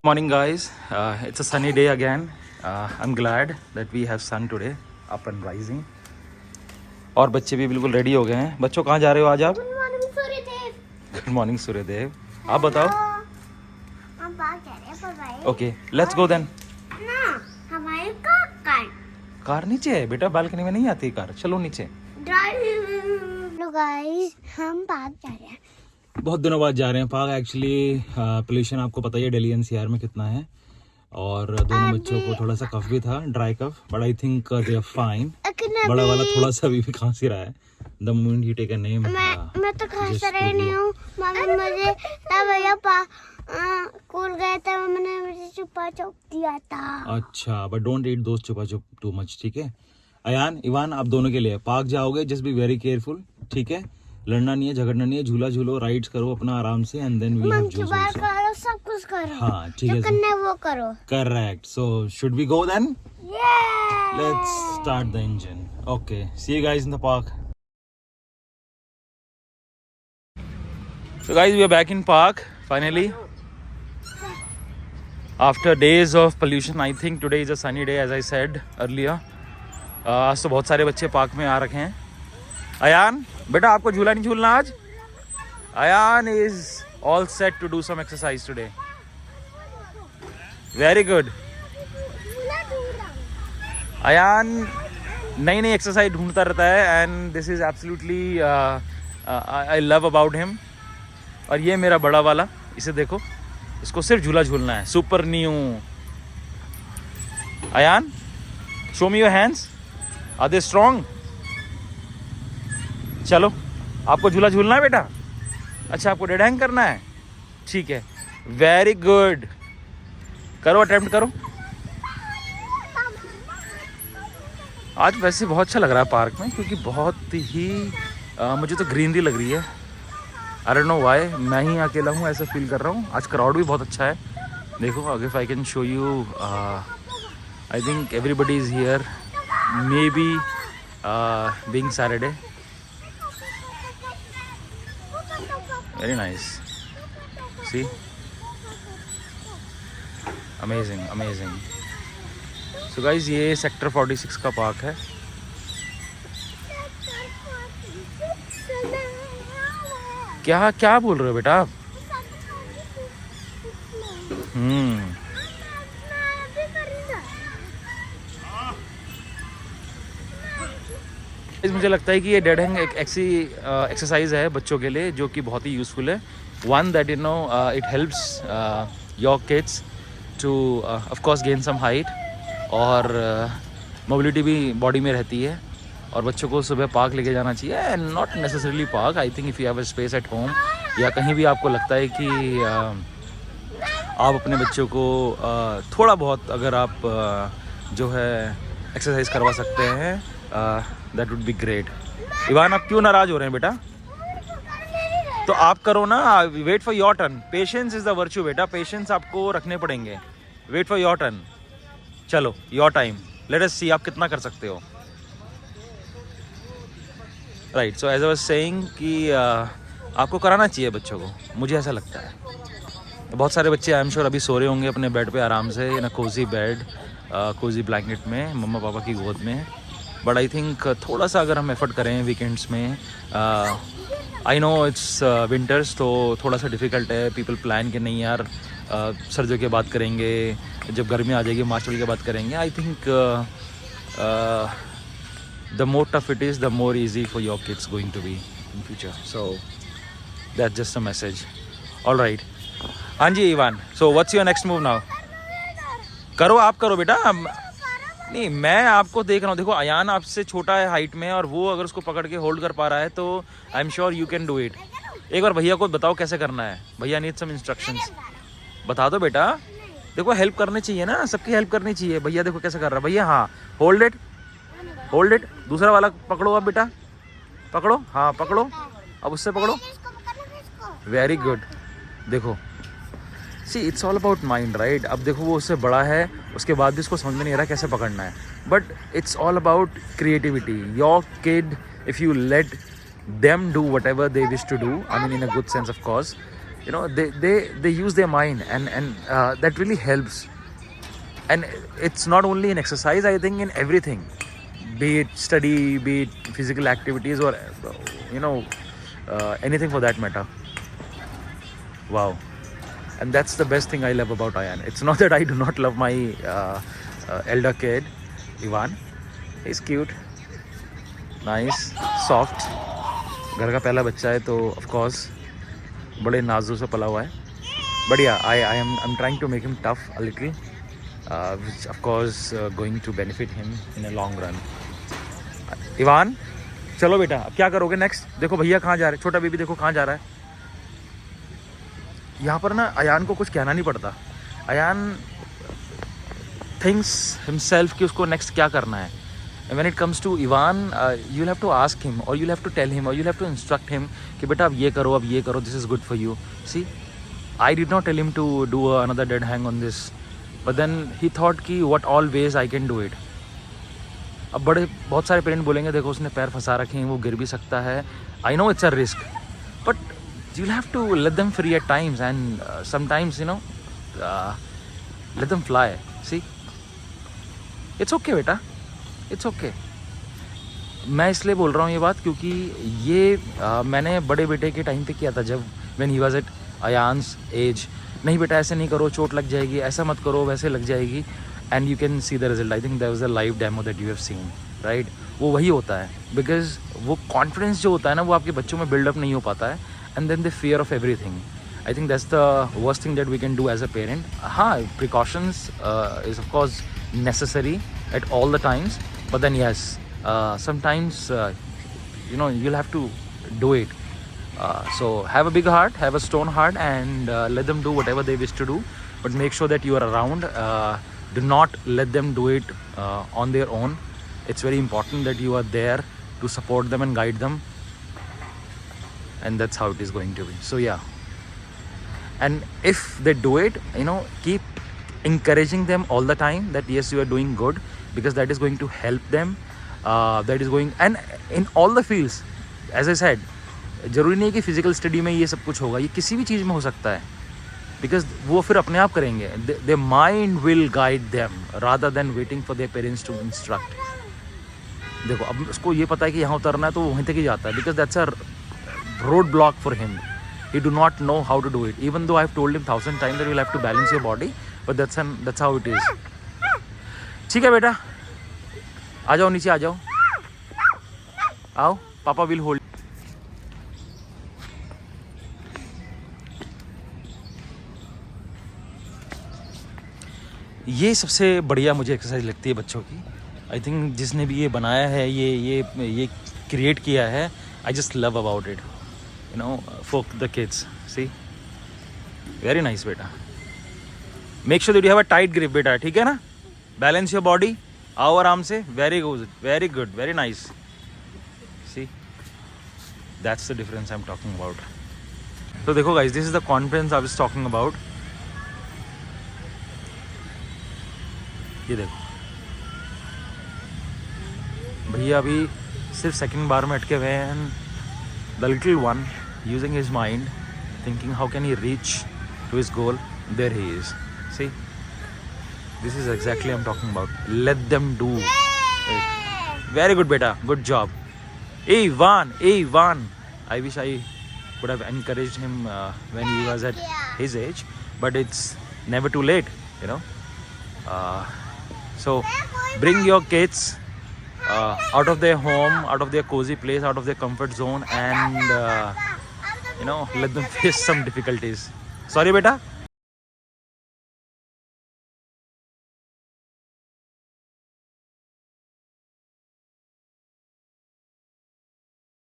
Morning guys, it's a sunny day again. I'm glad that we have sun today, up and rising. और बच्चे भी बिल्कुल ready हो गए हैं. बच्चों कहाँ जा रहे हो आज आप? Good morning Suryadev. Good morning Suryadev. आप बताओ. हम बाहर जा रहे हैं पर भाई. Okay, let's go then. ना हमारे कार नीचे है बेटा, बालकनी में नहीं आती कार. चलो नीचे. हेलो गाइस, हम बाहर जा रहे हैं. बहुत दिनों बाद जा रहे हैं पार्क. एक्चुअली पोल्यूशन आपको पता ही है दिल्ली एनसीआर में कितना है. और दोनों बच्चों को थोड़ा सा कफ भी था, dry cough, but I think they are fine. बड़ा वाला थोड़ा सा भी खांसी रहा है. द मोमेंट ही टेक अ नेम. मैं तो खांसी रही नहीं हूँ. मम्मी मुझे तब भैया स्कूल गए थे, मम्मी ने मुझे चुपा चुप दिया था. अच्छा, बट डोंट ईट दोस चुपा चुप टू मच, ठीक है. अयान, इवान, आप दोनों के लिए पार्क जाओगे, जस्ट बी वेरी केयरफुल, ठीक है. लड़ना नहीं है, झगड़ना नहीं है. झूला झूलो, राइड्स करो अपना आराम से, and then we have juice also. करो, सब कुछ करो. हाँ, ठीक है. जो करना है वो करो. Correct. So should we go then? Let's start the engine. Okay, see you guys in the park. So guys, we are back in park finally. After days of pollution, I think today is a sunny day, as I said earlier. आज तो बहुत सारे बच्चे park में आ रखे हैं. अयान बेटा, आपको झूला नहीं झूलना आज? Ayan is all set to do some exercise today. Very good. Ayan नई नई एक्सरसाइज ढूंढता रहता है, and this is absolutely I love about him. और ये मेरा बड़ा वाला, इसे देखो, इसको सिर्फ झूला झूलना है. Super new. Ayaan, show me your hands. Are they strong? चलो, आपको झूला झूलना है बेटा? अच्छा, आपको डेड हैंग करना है? ठीक है, वेरी गुड. करो, अटेम्प्ट करो. आज वैसे बहुत अच्छा लग रहा है पार्क में, क्योंकि बहुत ही मुझे तो ग्रीनरी लग रही है. आई डोंट नो व्हाई, मैं ही अकेला हूँ ऐसा फील कर रहा हूँ. आज क्राउड भी बहुत अच्छा है. देखो, अगर if I can show you, I think everybody is here, maybe being Saturday. Very nice. See, amazing amazing. तो गाइज, ये सेक्टर 46 का पार्क है. क्या क्या बोल रहे हो बेटा आप? मुझे लगता है कि ये डेड हैंग एक ऐसी एक्सरसाइज है बच्चों के लिए जो कि बहुत ही यूज़फुल है. One that you know it helps your kids to of course gain some height, और मोबिलिटी भी बॉडी में रहती है. और बच्चों को सुबह पार्क लेके जाना चाहिए, and not necessarily park. I think if you have a space at home, या कहीं भी आपको लगता है कि आप अपने बच्चों को थोड़ा बहुत अगर आप जो है एक्सरसाइज करवा सकते हैं, that would be great. Ivan, आप क्यों नाराज़ हो रहे हैं बेटा? तो आप करो ना. Wait for your turn. Patience is the virtue बेटा. पेशेंस आपको रखने पड़ेंगे. Wait for your turn. चलो, your time. Let us see आप कितना कर सकते हो. Right. So as I was saying कि आपको कराना चाहिए बच्चों को, मुझे ऐसा लगता है. बहुत सारे बच्चे आई एम श्योर अभी सो रहे होंगे अपने बेड पे आराम से, इन अ कोजी बेड, कोजी ब्लैंकेट में, मम्मा पापा की गोद में. बट आई थिंक थोड़ा सा अगर हम एफर्ट करें वीकेंड्स में, आई नो इट्स विंटर्स, तो थोड़ा सा डिफ़िकल्ट है. पीपल प्लान कि नहीं यार सर्दियों के बाद करेंगे, जब गर्मी आ जाएगी मार्च के बाद करेंगे. I think the more tough it is, the more easy for your kids going to be in future. So that's just a message. All right. हाँ जी Ivan, so what's your next move now? करो, आप करो बेटा. नहीं, मैं आपको देख रहा हूँ. देखो, अयान आपसे छोटा है हाइट में, और वो अगर उसको पकड़ के होल्ड कर पा रहा है तो I am sure you can do it. एक बार भैया को बताओ कैसे करना है. भैया नीड सम इंस्ट्रक्शंस. बता दो बेटा. देखो, हेल्प करनी चाहिए ना, सबकी हेल्प करनी चाहिए. भैया देखो कैसे कर रहा है. भैया, हाँ, होल्ड इट, होल्ड इट. दूसरा वाला पकड़ो आप बेटा, पकड़ो. हाँ, पकड़ो. अब उससे पकड़ो. Very good. देखो, see it's all about mind, right. अब देखो, वो उससे बड़ा है, उसके बाद भी उसको समझ में नहीं आ रहा कैसे पकड़ना है. But it's all about creativity. Your kid, if you let them do whatever they wish to do. I mean, in a good sense, of course. You know, they use their mind, and that really helps. And it's not only in exercise, I think in everything, be it study, be it physical activities, or you know, anything for that matter. Wow. And that's the best thing I love about Ayan. It's not that I do not love my elder kid, Ivan. He's cute, nice, soft. घर का पहला बच्चा है तो of course बड़े नाजू से पला हुआ है. But yeah, I'm trying to make him tough a little, which of course going to benefit him in a long run. Ivan, चलो बेटा, अब क्या करोगे नेक्स्ट? देखो भैया कहाँ जा रहे हैं, छोटा बेबी देखो कहाँ जा रहा है. यहाँ पर ना अयान को कुछ कहना नहीं पड़ता. अयान थिंक्स हिमसेल्फ कि उसको नेक्स्ट क्या करना है. And when it comes to Ivan, you'll have to ask him, or you'll have to tell him, or you'll have to instruct him कि बेटा अब ये करो, this is good for you. See, I did not tell him to do another dead hang on this, but then he thought कि what all ways I can do it. अब बहुत सारे parent बोलेंगे देखो उसने पैर फंसा रखे हैं, वो गिर भी सकता है. I know it's a risk, but you'll have to let them free at times, and sometimes, you know, let them fly. See, it's okay बेटा, it's okay. मैं इसलिए बोल रहा हूँ ये बात क्योंकि ये मैंने बड़े बेटे के टाइम पे किया था, जब when he was at Ayan's age. नहीं बेटा ऐसे नहीं करो, चोट लग जाएगी, ऐसा मत करो, वैसे लग जाएगी. And you can see the result. I think there was a live demo that you have seen, right? वो वही होता है, because वो confidence जो होता है ना, वो आपके बच्चों में build up नहीं हो पाता है, and then the fear of everything. I think that's the worst thing that we can do as a parent. हाँ, precautions is of course necessary at all the times, but then yes, sometimes you know, you'll have to do it. So have a big heart, have a stone heart, and let them do whatever they wish to do, but make sure that you are around. Do not let them do it on their own. It's very important that you are there to support them and guide them, and that's how it is going to be. So yeah, and if they do it, you know, keep encouraging them all the time that yes, you are doing good, because that is going to help them. That is going, and in all the fields, as I said, जरूरी नहीं कि physical study में ये सब कुछ होगा, ये किसी भी चीज़ में हो सकता है, बिकॉज वो फिर अपने आप करेंगे. Their mind will guide them rather than waiting for their parents to instruct. देखो अब उसको ये पता है कि यहाँ उतरना है तो वो वहीं तक ही जाता है, because that's a road block for him. He do not know how to do it, even though I have told him 1000 times that you will have to balance your body, but that's how it is. ठीक है बेटा, आ जाओ नीचे, आ जाओ, आओ, पापा will hold. ये सबसे बढ़िया मुझे एक्सरसाइज लगती है बच्चों की. आई थिंक जिसने भी ये बनाया है, ये क्रिएट किया है, I just love about it, you know, for the kids. See, very nice बेटा. Make sure that you have a tight grip बेटा, ठीक है ना. बैलेंस योर बॉडी, आओ आराम से. Very good, very good, very nice. See, that's the difference I am talking about. तो देखो guys, this is the confidence I was talking about. ये देखो भैया अभी सिर्फ सेकंड बार में अटके हुए हैं, and the little one using his mind, thinking how can he reach to his goal. There he is. See, this is exactly I am talking about. Let them do it. Very good बेटा, good job. Ivan, I wish I could have encouraged him when he was at his age, but it's never too late, you know. So bring your kids out of their home, out of their cozy place, out of their comfort zone, and you know, let them face some difficulties. Sorry beta.